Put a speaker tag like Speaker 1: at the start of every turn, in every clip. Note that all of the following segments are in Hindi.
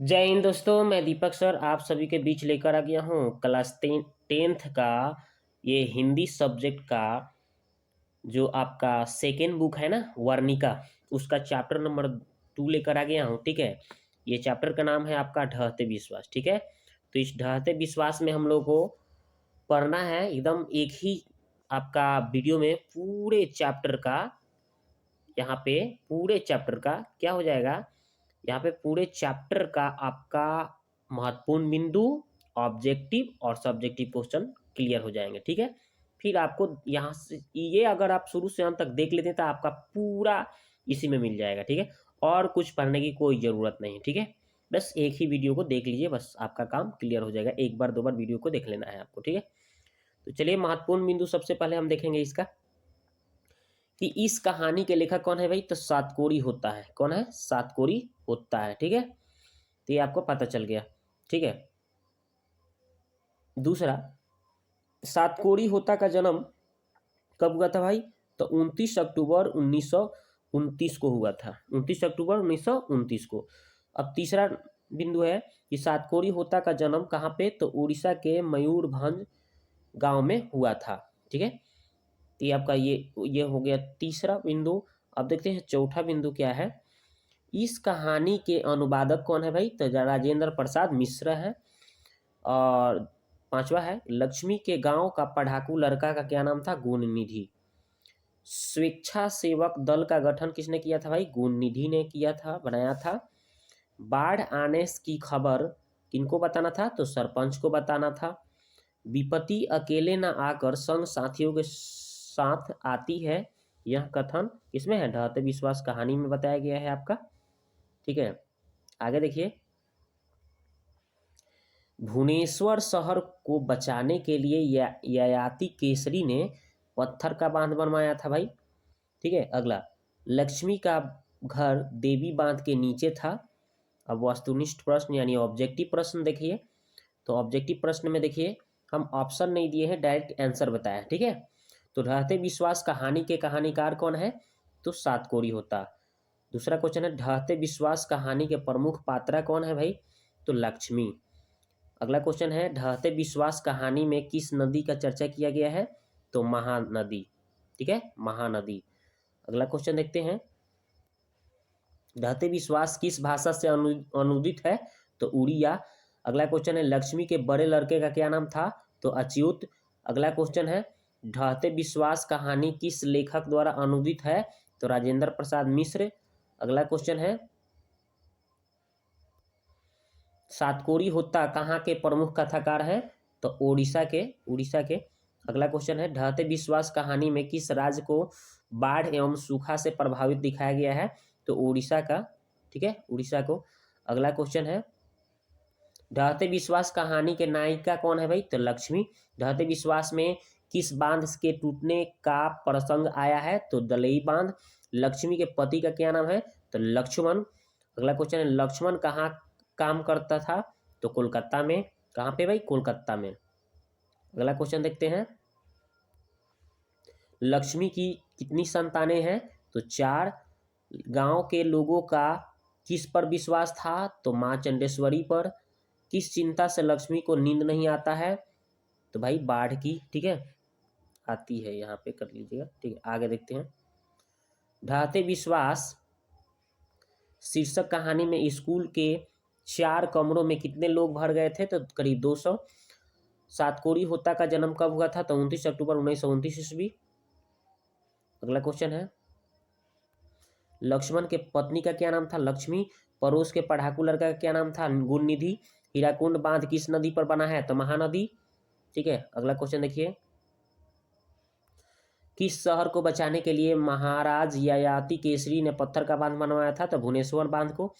Speaker 1: जय हिंद दोस्तों, मैं दीपक सर आप सभी के बीच लेकर आ गया हूँ क्लास टेंथ का ये हिंदी सब्जेक्ट का जो आपका सेकेंड बुक है ना वर्णिका, उसका चैप्टर नंबर 2 लेकर आ गया हूँ। ठीक है, ये चैप्टर का नाम है आपका ढहते विश्वास। ठीक है, तो इस ढहते विश्वास में हम लोग को पढ़ना है एकदम एक ही आपका वीडियो में पूरे चैप्टर का। यहाँ पे पूरे चैप्टर का क्या हो जाएगा, यहाँ पे पूरे चैप्टर का आपका महत्वपूर्ण बिंदु, ऑब्जेक्टिव और सब्जेक्टिव क्वेश्चन क्लियर हो जाएंगे। ठीक है, फिर आपको यहाँ से ये अगर आप शुरू से अंत तक देख लेते हैं तो आपका पूरा इसी में मिल जाएगा। ठीक है, और कुछ पढ़ने की कोई ज़रूरत नहीं। ठीक है, बस एक ही वीडियो को देख लीजिए, बस आपका काम क्लियर हो जाएगा। एक बार दो बार वीडियो को देख लेना है आपको। ठीक है, तो चलिए महत्वपूर्ण बिंदु सबसे पहले हम देखेंगे इसका कि इस कहानी के लेखक कौन है भाई। तो सातकोरी होता है। कौन है? सातकोरी होता है। ठीक है, तो ये आपको पता चल गया। ठीक है, दूसरा, सातकोरी होता का जन्म कब हुआ था भाई? तो 29 अक्टूबर 1929 को हुआ था। 29 अक्टूबर 1929 को। अब तीसरा बिंदु है कि सातकोरी होता का जन्म कहाँ पे? तो उड़ीसा के मयूरभंज गांव में हुआ था। ठीक है, तो ये आपका ये हो गया तीसरा बिंदु। अब देखते हैं चौथा बिंदु क्या है। इस कहानी के अनुवादक कौन है भाई? तो राजेंद्र प्रसाद मिश्र है। और पांचवा है, लक्ष्मी के गांव का पढ़ाकू लड़का का क्या नाम था? गुणनिधि। स्वेच्छासेवक दल का गठन किसने किया था भाई? गुणनिधि ने किया था, बनाया था। बाढ़ आने की खबर किनको बताना था? तो सरपंच को बताना था। विपत्ति अकेले न आकर संग साथियों के साथ आती है, यह कथन किसमें है? ढहते विश्वास कहानी में बताया गया है आपका। ठीक है, आगे देखिए। भुवनेश्वर शहर को बचाने के लिए ययाति केसरी ने पत्थर का बांध बनवाया था भाई। ठीक है, अगला, लक्ष्मी का घर देवी बांध के नीचे था। अब वस्तुनिष्ठ प्रश्न यानी ऑब्जेक्टिव प्रश्न देखिए। तो ऑब्जेक्टिव प्रश्न में देखिए, हम ऑप्शन नहीं दिए हैं, डायरेक्ट आंसर बताया। ठीक है, तो ढहते विश्वास कहानी के कहानीकार कौन है? तो सातकोरी होता। दूसरा क्वेश्चन है, ढहते विश्वास कहानी के प्रमुख पात्रा कौन है भाई? तो लक्ष्मी। अगला क्वेश्चन है, ढहते विश्वास कहानी में किस नदी का चर्चा किया गया है? तो महानदी। ठीक है, महानदी। अगला क्वेश्चन देखते हैं, ढहते विश्वास किस भाषा से अनुदित है? तो उड़िया। अगला क्वेश्चन है, लक्ष्मी के बड़े लड़के का क्या नाम था? तो अच्युत। अगला क्वेश्चन है, ढहते विश्वास कहानी किस लेखक द्वारा अनुदित है? तो राजेंद्र प्रसाद मिश्र। अगला क्वेश्चन है, सातकोरी होता कहाँ के प्रमुख कथाकार हैं? तो उड़ीसा के। अगला क्वेश्चन है, ढहते विश्वास कहानी में किस राज्य को बाढ़ एवं सूखा से प्रभावित दिखाया गया है? तो उड़ीसा का। ठीक है, उड़ीसा को। अगला क्वेश्चन है, ढहते विश्वास कहानी के नायिका कौन है भाई? तो लक्ष्मी। ढहते विश्वास में किस बांध के टूटने का प्रसंग आया है? तो दलई बांध। लक्ष्मी के पति का क्या नाम है? तो लक्ष्मण। अगला क्वेश्चन है, लक्ष्मण कहाँ काम करता था? तो कोलकाता में। कहाँ पे भाई? कोलकाता में। अगला क्वेश्चन देखते हैं, लक्ष्मी की कितनी संतानें हैं? तो 4। गांव के लोगों का किस पर विश्वास था? तो माँ चंडेश्वरी पर। किस चिंता से लक्ष्मी को नींद नहीं आता है? तो भाई बाढ़ की। ठीक है, आती है, यहाँ पे कर लीजिएगा। ठीक है, आगे देखते हैं, ढहते विश्वास शीर्षक कहानी में स्कूल के 4 कमरों में कितने लोग भर गए थे? तो करीब 200। सातकोरी होता का जन्म कब हुआ था? तो 29 अक्टूबर 1929 ईस्वी। अगला क्वेश्चन है, लक्ष्मण के पत्नी का क्या नाम था? लक्ष्मी। पड़ोस के पढ़ाकू लड़का का क्या नाम था? गुणनिधि। हीराकुंड बांध किस नदी पर बना है? तो महानदी। ठीक है, अगला क्वेश्चन देखिए, किस शहर को बचाने के लिए महाराज ययाति केसरी ने पत्थर का बांध बनवाया था? तो भुवनेश्वर बांध को।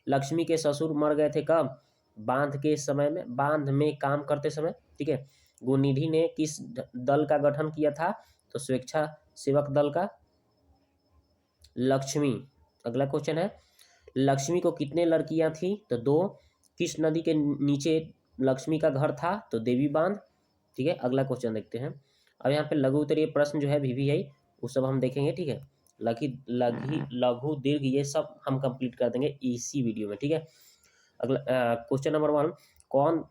Speaker 1: लक्ष्मी के ससुर मर गए थे कब? बांध के समय में, बांध में काम करते समय। ठीक है, गुणनिधि ने किस दल का गठन किया था? तो स्वेच्छा सेवक दल का। लक्ष्मी। अगला क्वेश्चन है, लक्ष्मी को कितने लड़कियां थी? तो 2। किस नदी के नीचे लक्ष्मी का घर था? तो देवी बांध। ठीक है, अगला क्वेश्चन देखते हैं। अब यहाँ पे लघु उत्तरीय प्रश्न जो है VVI वो सब हम देखेंगे। ठीक है, लघु दीर्घ ये सब हम कंप्लीट कर देंगे इसी वीडियो में। ठीक है, अगला क्वेश्चन नंबर 1, कौन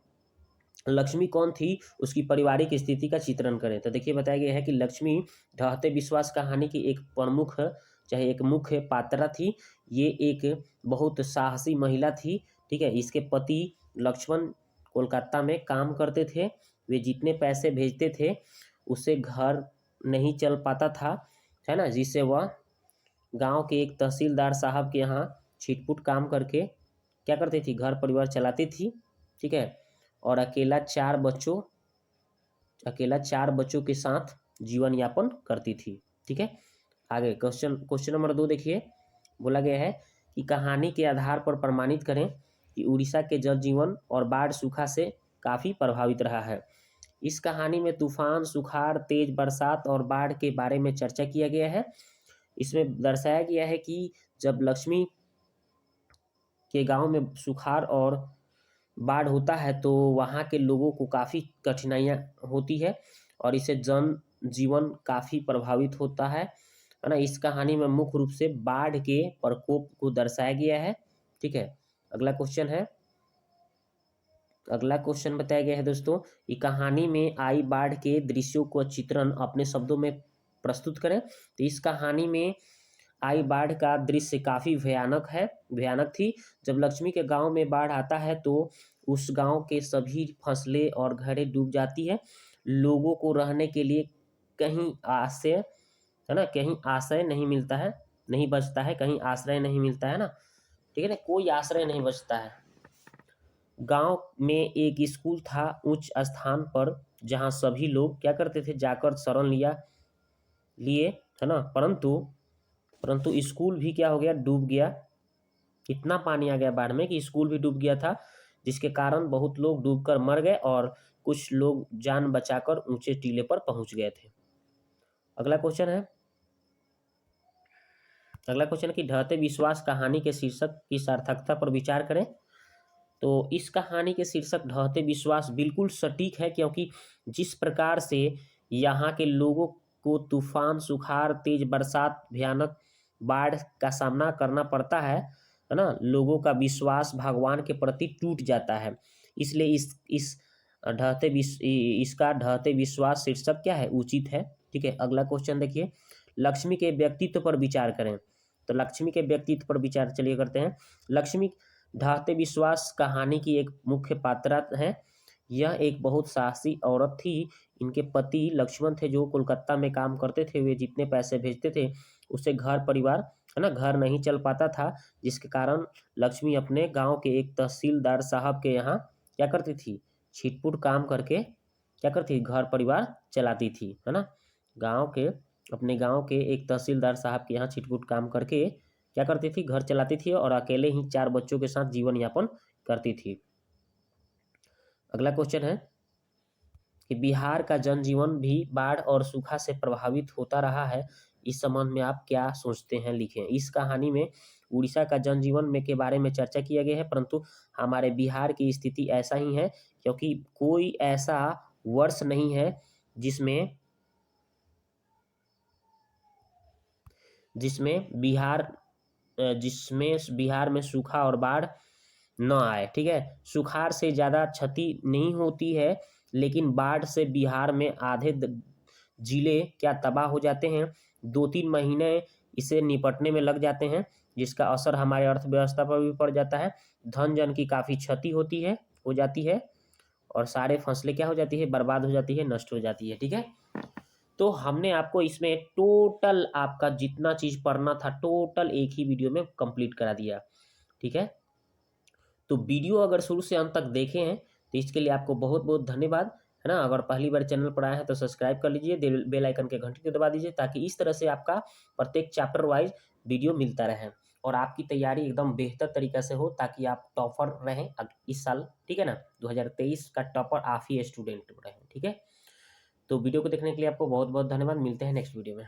Speaker 1: लक्ष्मी कौन थी, उसकी पारिवारिक स्थिति का चित्रण करें। तो देखिए बताया गया है कि लक्ष्मी ढहते विश्वास कहानी की एक प्रमुख, चाहे एक मुख्य पात्रा थी। ये एक बहुत साहसी महिला थी, ठीक है। इसके पति लक्ष्मण कोलकाता में काम करते थे। वे जितने पैसे भेजते थे उससे घर नहीं चल पाता था, है ना, जिससे वह गांव के एक तहसीलदार साहब के यहाँ छिटपुट काम करके क्या करती थी, घर परिवार चलाती थी, ठीक है। और अकेला चार बच्चों के साथ जीवन यापन करती थी, ठीक है। आगे क्वेश्चन नंबर 2 देखिए, बोला गया है कि कहानी के आधार पर प्रमाणित करें कि उड़ीसा के जल जीवन और बाढ़ सूखा से काफ़ी प्रभावित रहा है। इस कहानी में तूफान, सुखाड़, तेज बरसात और बाढ़ के बारे में चर्चा किया गया है। इसमें दर्शाया गया है कि जब लक्ष्मी के गांव में सुखाड़ और बाढ़ होता है तो वहाँ के लोगों को काफ़ी कठिनाइयाँ होती है और इससे जन जीवन काफ़ी प्रभावित होता है ना। इस कहानी में मुख्य रूप से बाढ़ के प्रकोप को दर्शाया गया है, ठीक है। अगला क्वेश्चन बताया गया है दोस्तों कि कहानी में आई बाढ़ के दृश्यों को चित्रण अपने शब्दों में प्रस्तुत करें। तो इस कहानी में आई बाढ़ का दृश्य काफ़ी भयानक थी। जब लक्ष्मी के गांव में बाढ़ आता है तो उस गांव के सभी फसलें और घरें डूब जाती है। लोगों को रहने के लिए कहीं आश्रय, है ना, कहीं आश्रय नहीं मिलता है, नहीं बचता है, कहीं आश्रय नहीं मिलता है ना, ठीक है ना, कोई आश्रय नहीं बचता है। गांव में एक स्कूल था उच्च स्थान पर जहां सभी लोग क्या करते थे, जाकर शरण लिए, है ना, परंतु स्कूल भी क्या हो गया, डूब गया। इतना पानी आ गया बाढ़ में कि स्कूल भी डूब गया था, जिसके कारण बहुत लोग डूबकर मर गए और कुछ लोग जान बचाकर ऊंचे टीले पर पहुंच गए थे। अगला क्वेश्चन है कि ढहते विश्वास कहानी के शीर्षक की सार्थकता पर विचार करें। तो इस कहानी के शीर्षक ढहते विश्वास बिल्कुल सटीक है, क्योंकि जिस प्रकार से यहाँ के लोगों को तूफान, सुखाड़, तेज बरसात, भयानक बाढ़ का सामना करना पड़ता है ना, लोगों का विश्वास भगवान के प्रति टूट जाता है। इसलिए इसका ढहते विश्वास शीर्षक क्या है, उचित है, ठीक है। अगला क्वेश्चन देखिए, लक्ष्मी के व्यक्तित्व पर विचार करें। तो लक्ष्मी के व्यक्तित्व पर विचार चलिए करते हैं। लक्ष्मी ढहते विश्वास कहानी की एक मुख्य पात्रा है। यह एक बहुत साहसी औरत थी। इनके पति लक्ष्मण थे जो कोलकाता में काम करते थे। वे जितने पैसे भेजते थे उससे घर परिवार, है ना, घर नहीं चल पाता था, जिसके कारण लक्ष्मी अपने गांव के एक तहसीलदार साहब के यहाँ क्या करती थी, छिटपुट काम करके क्या करती थी, घर परिवार चलाती थी, है ना। अपने गांव के एक तहसीलदार साहब के यहाँ छिटपुट काम करके क्या करती थी, घर चलाती थी और अकेले ही 4 बच्चों के साथ जीवन यापन करती थी। अगला क्वेश्चन है कि बिहार का जनजीवन भी बाढ़ और सूखा से प्रभावित होता रहा है। इस संबंध में आप क्या सोचते हैं, लिखें। इस कहानी में उड़ीसा का जनजीवन में के बारे में चर्चा किया गया है, परंतु हमारे बिहार की स्थिति ऐसा ही है, क्योंकि कोई ऐसा वर्ष नहीं है जिसमें बिहार में सूखा और बाढ़ न आए, ठीक है। सुखाड़ से ज़्यादा क्षति नहीं होती है, लेकिन बाढ़ से बिहार में आधे जिले क्या तबाह हो जाते हैं। 2-3 महीने इसे निपटने में लग जाते हैं, जिसका असर हमारे अर्थव्यवस्था पर भी पड़ जाता है। धन जन की काफ़ी क्षति हो जाती है और सारे फसलें क्या हो जाती है, बर्बाद हो जाती है, नष्ट हो जाती है, ठीक है। तो हमने आपको इसमें टोटल आपका जितना चीज़ पढ़ना था टोटल एक ही वीडियो में कंप्लीट करा दिया, ठीक है। तो वीडियो अगर शुरू से अंत तक देखे हैं तो इसके लिए आपको बहुत बहुत धन्यवाद, है ना। अगर पहली बार चैनल पर आए हैं तो सब्सक्राइब कर लीजिए, बेल आइकन के घंटी को दबा दीजिए, ताकि इस तरह से आपका प्रत्येक चैप्टर वाइज वीडियो मिलता रहे और आपकी तैयारी एकदम बेहतर तरीके से हो, ताकि आप टॉपर रहें इस साल, ठीक है ना। 2023 का टॉपर आप ही स्टूडेंट रहें, ठीक है। तो वीडियो को देखने के लिए आपको बहुत बहुत धन्यवाद। मिलते हैं नेक्स्ट वीडियो में।